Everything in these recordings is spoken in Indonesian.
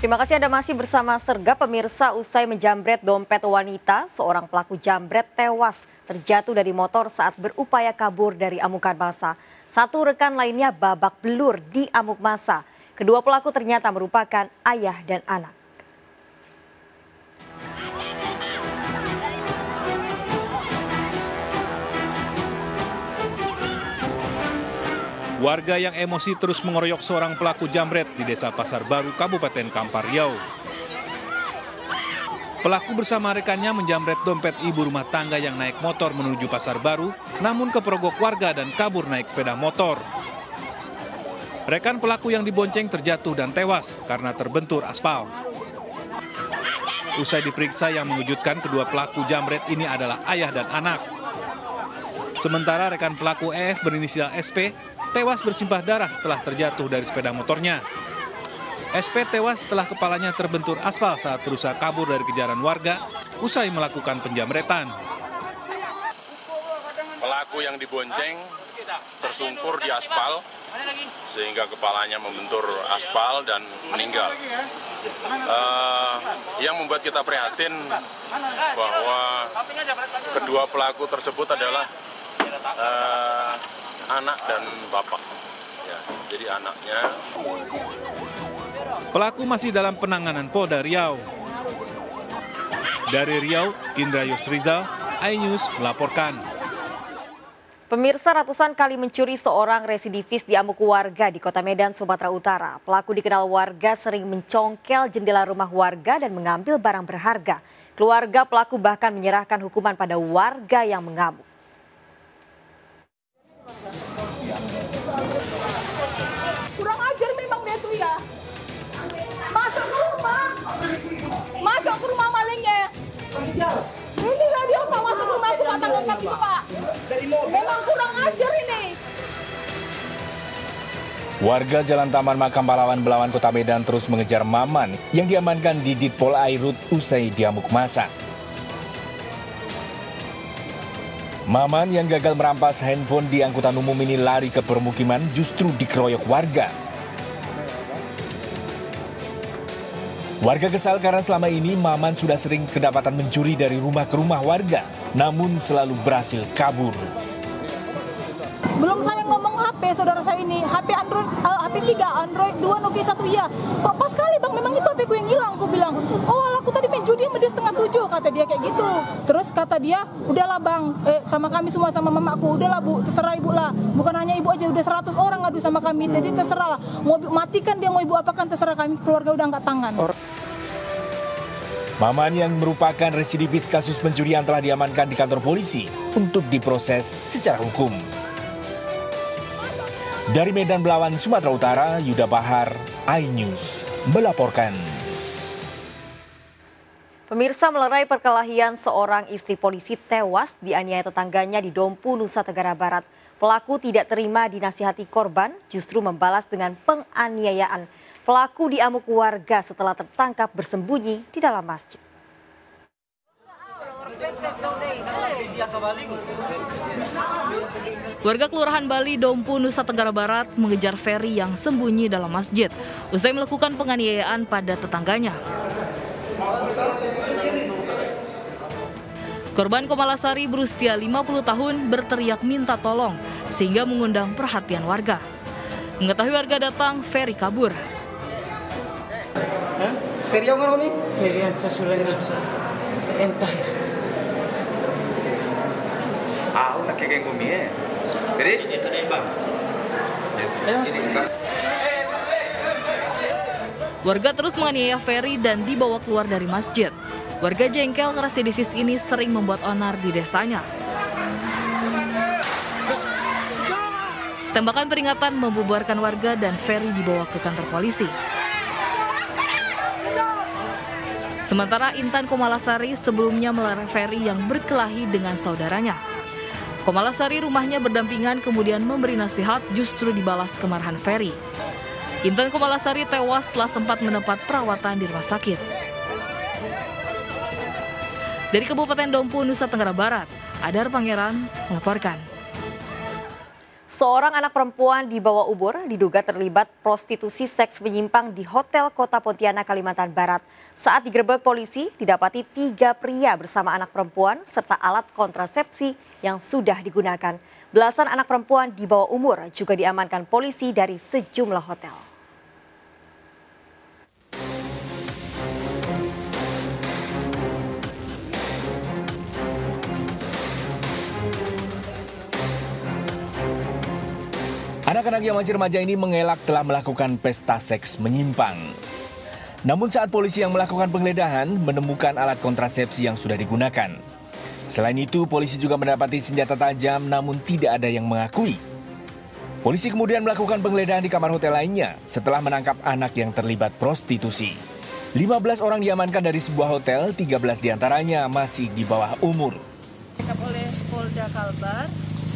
Terima kasih Anda masih bersama Serga. Pemirsa, usai menjamret dompet wanita, seorang pelaku jambret tewas terjatuh dari motor saat berupaya kabur dari amukan massa. Satu rekan lainnya babak belur di amuk massa. Kedua pelaku ternyata merupakan ayah dan anak. Warga yang emosi terus mengeroyok seorang pelaku jambret di Desa Pasar Baru, Kabupaten Kampar Riau. Pelaku bersama rekannya menjambret dompet ibu rumah tangga yang naik motor menuju Pasar Baru, namun kepergok warga dan kabur naik sepeda motor. Rekan pelaku yang dibonceng terjatuh dan tewas karena terbentur aspal. Usai diperiksa, yang mengejutkan, kedua pelaku jambret ini adalah ayah dan anak. Sementara rekan pelaku EF berinisial SP tewas bersimpah darah setelah terjatuh dari sepeda motornya. SP tewas setelah kepalanya terbentur aspal saat berusaha kabur dari kejaran warga usai melakukan penjamretan. Pelaku yang dibonceng tersungkur di aspal sehingga kepalanya membentur aspal dan meninggal. Yang membuat kita prihatin bahwa kedua pelaku tersebut adalah anak dan bapak, ya, jadi anaknya. Pelaku masih dalam penanganan Polda Riau. Dari Riau, Indra Yusrizal, iNews melaporkan. Pemirsa, ratusan kali mencuri seorang residivis di amuk warga di Kota Medan, Sumatera Utara. Pelaku dikenal warga sering mencongkel jendela rumah warga dan mengambil barang berharga. Keluarga pelaku bahkan menyerahkan hukuman pada warga yang mengamuk. Kurang ajar memang dia tuh ya. Masuk ke rumah malingnya. Inilah dia Pak, masuk ke rumah aku tanggapan gitu Pak. Memang kurang ajar ini. Warga Jalan Taman Makam Pahlawan Belawan Kota Medan terus mengejar Maman yang diamankan di Ditpol Airut usai diamuk massa. Maman yang gagal merampas handphone di angkutan umum ini lari ke permukiman justru dikeroyok warga. Warga kesal karena selama ini Maman sudah sering kedapatan mencuri dari rumah ke rumah warga, namun selalu berhasil kabur. Belum saya ngomong HP saudara saya ini, HP Android, HP 3, Android 2, Nokia 1 ya. Kok pas kali bang, memang itu HP ku yang hilang. Aku bilang, oh aku tadi main judi sama dia 6:30, kata dia kayak gitu. Terus kata dia, udahlah bang, sama kami semua sama mamaku, udahlah bu, terserah ibu lah. Bukan hanya ibu aja, udah 100 orang ngadu sama kami, jadi terserah lah. Mau matikan dia, mau ibu apakan terserah kami, keluarga udah angkat tangan. Maman yang merupakan residivis kasus pencurian telah diamankan di kantor polisi untuk diproses secara hukum. Dari Medan Belawan, Sumatera Utara, Yuda Bahar, iNews melaporkan. Pemirsa, melerai perkelahian seorang istri polisi tewas dianiaya tetangganya di Dompu, Nusa Tenggara Barat. Pelaku tidak terima dinasihati korban, justru membalas dengan penganiayaan. Pelaku diamuk warga setelah tertangkap bersembunyi di dalam masjid. Warga Kelurahan Bali, Dompu, Nusa Tenggara Barat mengejar Ferry yang sembunyi dalam masjid usai melakukan penganiayaan pada tetangganya. Korban Komalasari berusia 50 tahun berteriak minta tolong sehingga mengundang perhatian warga. Mengetahui warga datang, Ferry kabur. Ferry yang mana nih? Ferry yang sesuatu entah. Nak kayak gumi ya. Jadi itu nih bang. Warga terus menganiaya Ferry dan dibawa keluar dari masjid. Warga jengkel residivis ini sering membuat onar di desanya. Tembakan peringatan membubarkan warga dan Ferry dibawa ke kantor polisi. Sementara Intan Komalasari sebelumnya melarang Ferry yang berkelahi dengan saudaranya. Komalasari rumahnya berdampingan kemudian memberi nasihat, justru dibalas kemarahan Ferry. Intan Komalasari tewas setelah sempat mendapat perawatan di rumah sakit. Dari Kabupaten Dompu, Nusa Tenggara Barat, Adar Pangeran melaporkan. Seorang anak perempuan di bawah umur diduga terlibat prostitusi seks menyimpang di Hotel Kota Pontianak, Kalimantan Barat. Saat digerebek polisi, didapati 3 pria bersama anak perempuan serta alat kontrasepsi yang sudah digunakan. Belasan anak perempuan di bawah umur juga diamankan polisi dari sejumlah hotel. Anak-anak yang masih remaja ini mengelak telah melakukan pesta seks menyimpang. Namun saat polisi yang melakukan penggeledahan menemukan alat kontrasepsi yang sudah digunakan. Selain itu, polisi juga mendapati senjata tajam namun tidak ada yang mengakui. Polisi kemudian melakukan penggeledahan di kamar hotel lainnya setelah menangkap anak yang terlibat prostitusi. 15 orang diamankan dari sebuah hotel, 13 diantaranya masih di bawah umur. Ditangkap oleh Polda Kalbar,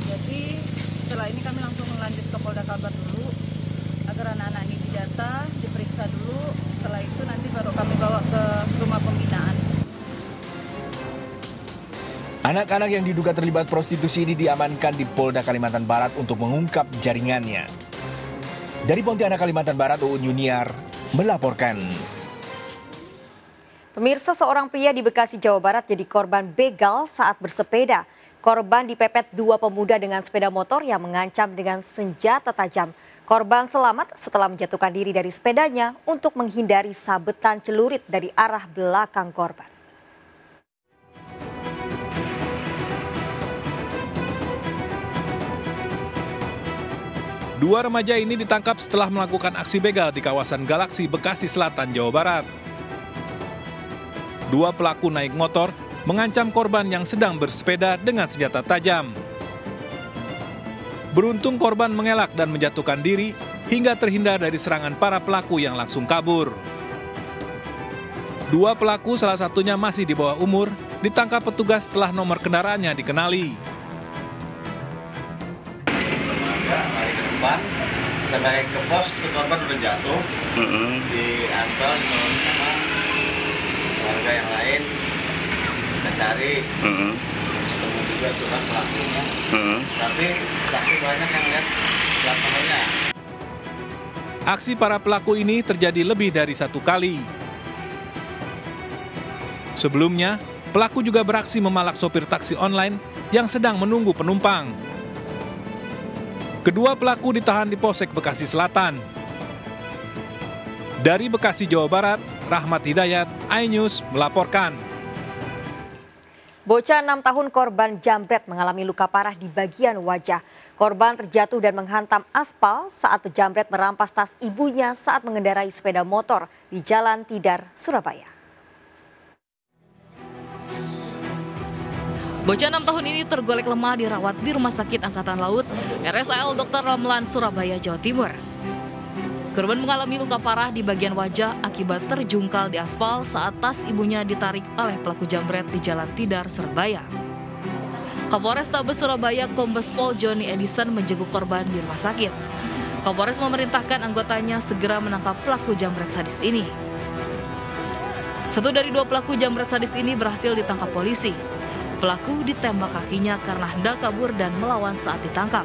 jadi setelah ini kami langsung lanjut ke Polda Kalbar dulu agar anak-anak ini didata, diperiksa dulu. Setelah itu nanti baru kami bawa ke rumah pembinaan. Anak-anak yang diduga terlibat prostitusi ini diamankan di Polda Kalimantan Barat untuk mengungkap jaringannya. Dari Pontianak, Kalimantan Barat, Uun Yuniar melaporkan. Pemirsa, seorang pria di Bekasi, Jawa Barat jadi korban begal saat bersepeda. Korban dipepet 2 pemuda dengan sepeda motor yang mengancam dengan senjata tajam. Korban selamat setelah menjatuhkan diri dari sepedanya untuk menghindari sabetan celurit dari arah belakang korban. Dua remaja ini ditangkap setelah melakukan aksi begal di kawasan Galaksi, Bekasi Selatan, Jawa Barat. 2 pelaku naik motor mengancam korban yang sedang bersepeda dengan senjata tajam. Beruntung korban mengelak dan menjatuhkan diri hingga terhindar dari serangan para pelaku yang langsung kabur. 2 pelaku, salah satunya masih di bawah umur, ditangkap petugas setelah nomor kendaraannya dikenali. Lari ke depan, kita naik ke pos, itu korban udah jatuh di aspal, ditolong sama warga yang lain. Kita cari, ketemu juga tuh kan pelakunya, tapi saksi banyak yang lihat plat nomornya. Aksi para pelaku ini terjadi lebih dari 1 kali. Sebelumnya, pelaku juga beraksi memalak sopir taksi online yang sedang menunggu penumpang. Kedua pelaku ditahan di Polsek Bekasi Selatan. Dari Bekasi, Jawa Barat, Rahmat Hidayat, iNews melaporkan. Bocah 6 tahun korban jambret mengalami luka parah di bagian wajah. Korban terjatuh dan menghantam aspal saat pejamret merampas tas ibunya saat mengendarai sepeda motor di Jalan Tidar, Surabaya. Bocah 6 tahun ini tergolek lemah dirawat di Rumah Sakit Angkatan Laut RSAL Dr. Ramlan, Surabaya, Jawa Timur. Korban mengalami luka parah di bagian wajah akibat terjungkal di aspal saat tas ibunya ditarik oleh pelaku jambret di Jalan Tidar, Surabaya. Kapolres Tabes Surabaya Kombes Pol Joni Edison menjenguk korban di rumah sakit. Kapolres memerintahkan anggotanya segera menangkap pelaku jambret sadis ini. 1 dari 2 pelaku jambret sadis ini berhasil ditangkap polisi. Pelaku ditembak kakinya karena hendak kabur dan melawan saat ditangkap.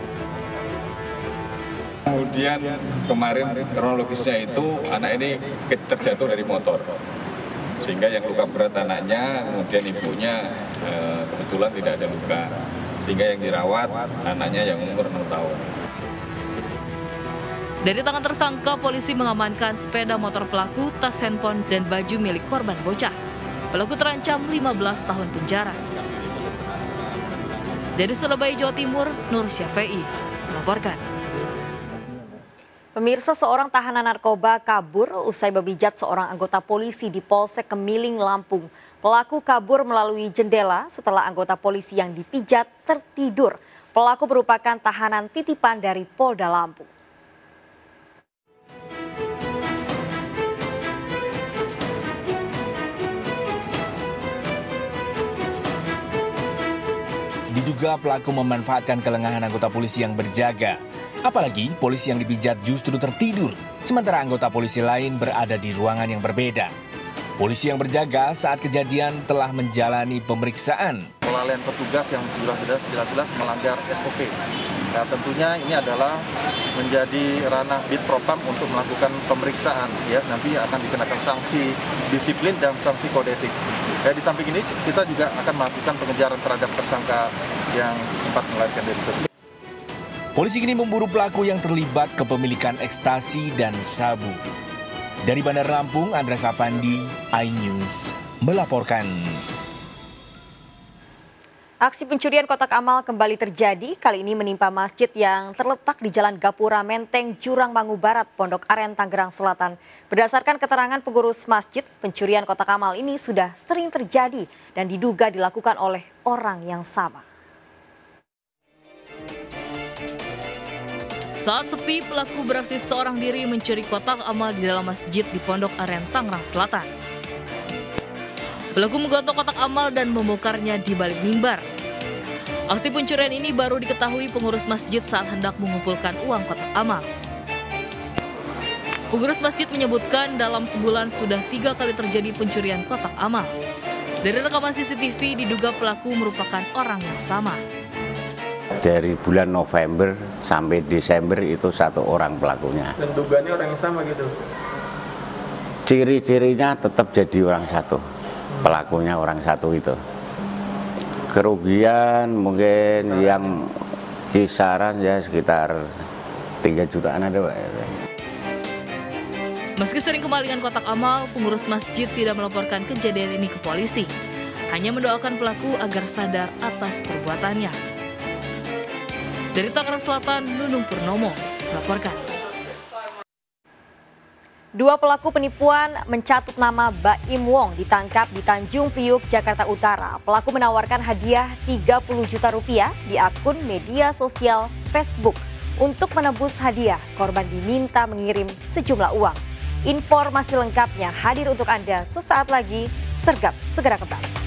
Kemudian kemarin kronologisnya itu anak ini terjatuh dari motor. Sehingga yang luka berat anaknya, kemudian ibunya kebetulan tidak ada luka. Sehingga yang dirawat anaknya yang umur 6 tahun. Dari tangan tersangka, polisi mengamankan sepeda motor pelaku, tas handphone, dan baju milik korban bocah. Pelaku terancam 15 tahun penjara. Dari Surabaya, Jawa Timur, Nur Syafi'i melaporkan. Pemirsa, seorang tahanan narkoba kabur usai memijat seorang anggota polisi di Polsek Kemiling, Lampung. Pelaku kabur melalui jendela setelah anggota polisi yang dipijat tertidur. Pelaku merupakan tahanan titipan dari Polda Lampung. Diduga pelaku memanfaatkan kelengahan anggota polisi yang berjaga. Apalagi polisi yang dipijat justru tertidur, sementara anggota polisi lain berada di ruangan yang berbeda. Polisi yang berjaga saat kejadian telah menjalani pemeriksaan. kelalaian petugas yang jelas-jelas melanggar SOP. Nah, tentunya ini adalah menjadi ranah Bid Propam untuk melakukan pemeriksaan, ya, nanti akan dikenakan sanksi disiplin dan sanksi kode etik. Di samping ini kita juga akan melakukan pengejaran terhadap tersangka yang sempat melarikan diri. Polisi kini memburu pelaku yang terlibat kepemilikan ekstasi dan sabu. Dari Bandar Lampung, Andreas Afandi, iNews melaporkan. Aksi pencurian kotak amal kembali terjadi, kali ini menimpa masjid yang terletak di Jalan Gapura Menteng, Jurangmangu Barat, Pondok Aren, Tangerang Selatan. Berdasarkan keterangan pengurus masjid, pencurian kotak amal ini sudah sering terjadi dan diduga dilakukan oleh orang yang sama. Saat sepi, pelaku beraksi seorang diri mencuri kotak amal di dalam masjid di Pondok Aren, Tangerang Selatan. Pelaku menggotok kotak amal dan membokarnya di balik mimbar. Aksi pencurian ini baru diketahui pengurus masjid saat hendak mengumpulkan uang kotak amal. Pengurus masjid menyebutkan dalam sebulan sudah 3 kali terjadi pencurian kotak amal. Dari rekaman CCTV diduga pelaku merupakan orang yang sama. Dari bulan November sampai Desember itu 1 orang pelakunya. Dan dugaannya orang yang sama gitu? Ciri-cirinya tetap jadi orang satu. Pelakunya orang satu itu. Kerugian mungkin yang kisaran ya sekitar 3 jutaan ada, Pak. Meski sering kemalingan kotak amal, pengurus masjid tidak melaporkan kejadian ini ke polisi. Hanya mendoakan pelaku agar sadar atas perbuatannya. Dari Tangerang Selatan, Nunung Purnomo melaporkan. 2 pelaku penipuan mencatut nama Baim Wong ditangkap di Tanjung Priuk, Jakarta Utara. Pelaku menawarkan hadiah 30 juta rupiah di akun media sosial Facebook. Untuk menebus hadiah, korban diminta mengirim sejumlah uang. Informasi lengkapnya hadir untuk Anda sesaat lagi. Sergap segera kembali.